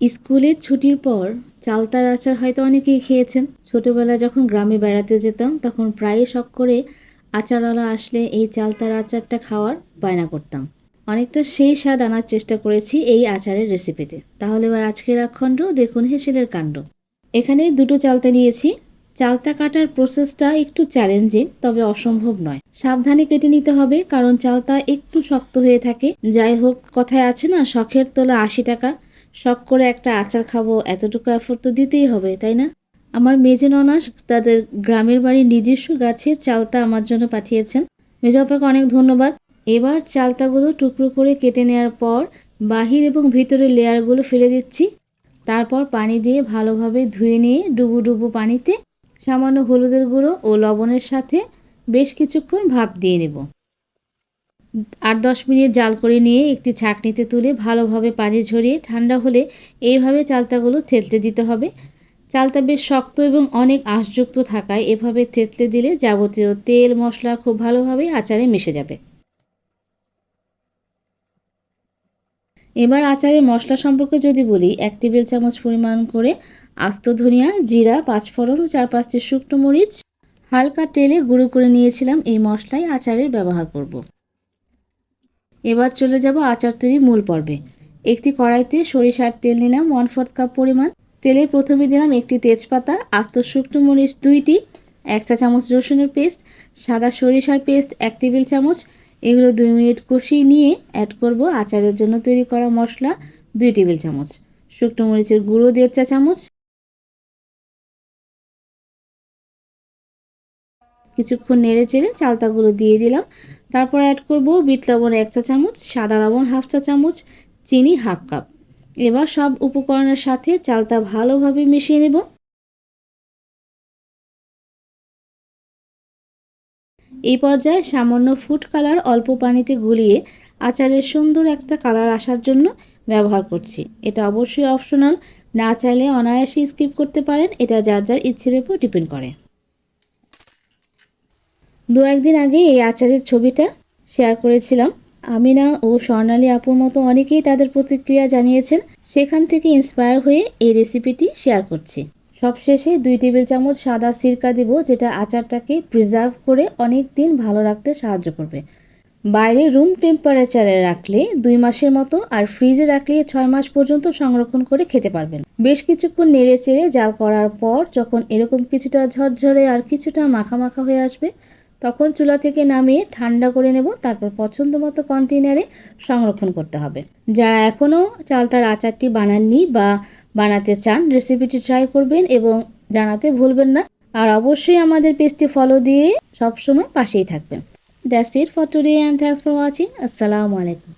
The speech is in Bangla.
স্কুলের ছুটির পর চালতার আচার হয়তো অনেকেই খেয়েছেন। ছোটবেলায় যখন গ্রামে বেড়াতে যেতাম তখন প্রায়ই শখ করে আচারওয়ালা আসলে এই চালতার আচারটা খাওয়ার বায়না করতাম। অনেকটা সেই স্বাদ আনার চেষ্টা করেছি এই আচারের রেসিপিতে। তাহলে এবার আজকের আখণ্ড দেখুন হেসেলের কাণ্ড। এখানে দুটো চালতা নিয়েছি। চালতা কাটার প্রসেসটা একটু চ্যালেঞ্জিং, তবে অসম্ভব নয়। সাবধানে কেটে নিতে হবে, কারণ চালতা একটু শক্ত হয়ে থাকে। যাই হোক, কথায় আছে না, শখের তোলা ৮০ টাকা। শখ করে একটা আচার খাবো, এতটুকু এফোর্ট তো দিতেই হবে, তাই না? আমার মেজো ননাস তাদের গ্রামের বাড়ির নিজস্ব গাছের চালতা আমার জন্য পাঠিয়েছেন। মেজো আপাকে অনেক ধন্যবাদ। এবার চালতাগুলো টুকরো করে কেটে নেওয়ার পর বাহির এবং ভিতরের লেয়ারগুলো ফেলে দিচ্ছি। তারপর পানি দিয়ে ভালোভাবে ধুয়ে নিয়ে ডুবো ডুবো পানিতে সামান্য হলুদের গুঁড়ো ও লবণের সাথে বেশ কিছুক্ষণ ভাপ দিয়ে নেব। ৮-১০ মিনিট জাল করে নিয়ে একটি ছাঁকনিতে তুলে ভালোভাবে পানি ঝরিয়ে ঠান্ডা হলে এইভাবে চালতাগুলো থেতলে দিতে হবে। চালতা বেশ শক্ত এবং অনেক আঁশযুক্ত থাকায় এভাবে থেতলে দিলে যাবতীয় তেল মশলা খুব ভালোভাবে আচারে মিশে যাবে। এবার আচারের মশলা সম্পর্কে যদি বলি, ১ টেবিল চামচ পরিমাণ করে আস্ত ধনিয়া, জিরা, ৫ ফোড়ন ও ৪-৫টি শুকনো মরিচ হালকা তেলে গুঁড়ো করে নিয়েছিলাম। এই মশলাই আচারের ব্যবহার করব। এবার চলে যাব আচার তৈরি মূল পর্বে। একটি কড়াইতে সরিষার তেল নিলাম 1/4 কাপ পরিমাণ। তেলে প্রথমে দিলাম একটি তেজপাতা, আস্ত শুকনো মরিচ 2টি, 1 চা চামচ রসুনের পেস্ট, সাদা সরিষার পেস্ট 1 টেবিল চামচ। এগুলো 2 মিনিট কষিয়ে নিয়ে অ্যাড করব আচারের জন্য তৈরি করা মশলা 2 টেবিল চামচ, শুকনো মরিচের গুঁড়ো 1.5 চা চামচ। কিছুক্ষণ নেড়ে চেড়ে চালতাগুলো দিয়ে দিলাম। তারপর অ্যাড করব বিট লবণ 1 চা চামচ, সাদা লবণ 1/2 চা চামচ, চিনি 1/2 কাপ। এবার সব উপকরণের সাথে চালতা ভালোভাবে মিশিয়ে নেব। এই পর্যায়ে সামান্য ফুড কালার অল্প পানিতে গুলিয়ে আচারের সুন্দর একটা কালার আসার জন্য ব্যবহার করছি। এটা অবশ্যই অপশনাল, না চাইলে অনায়াসে স্কিপ করতে পারেন। এটা যার যার ইচ্ছের উপর ডিপেন্ড করে। 2-1 দিন আগে এই আচারের ছবিটা শেয়ার করেছিলাম। আমিনা ও স্বর্ণালী আপুর মতো অনেকেই তাদের প্রতিক্রিয়া জানিয়েছেন। সেখান থেকে ইন্সপায়ার হয়ে এই রেসিপিটি শেয়ার করছি। সবশেষে 2 টেবিল চামচ সাদা সিরকা দিব, যেটা আচারটাকে প্রিজার্ভ করে অনেক দিন ভালো রাখতে সাহায্য করবে। বাইরে রুম টেম্পারেচারে রাখলে 2 মাসের মতো, আর ফ্রিজে রাখলে 6 মাস পর্যন্ত সংরক্ষণ করে খেতে পারবেন। বেশ কিছুক্ষণ নেড়ে চেড়ে জাল করার পর যখন এরকম কিছুটা ঝরঝরে আর কিছুটা মাখা মাখা হয়ে আসবে, তখন চুলা থেকে নামিয়ে ঠান্ডা করে নেব। তারপর পছন্দ মতো কন্টেনারে সংরক্ষণ করতে হবে। যারা এখনও চালতার আচারটি বানাননি বা বানাতে চান, রেসিপিটি ট্রাই করবেন এবং জানাতে ভুলবেন না। আর অবশ্যই আমাদের পেজটি ফলো দিয়ে সবসময় পাশেই থাকবেন। That's it for today and thanks for watching. Assalamu alaikum.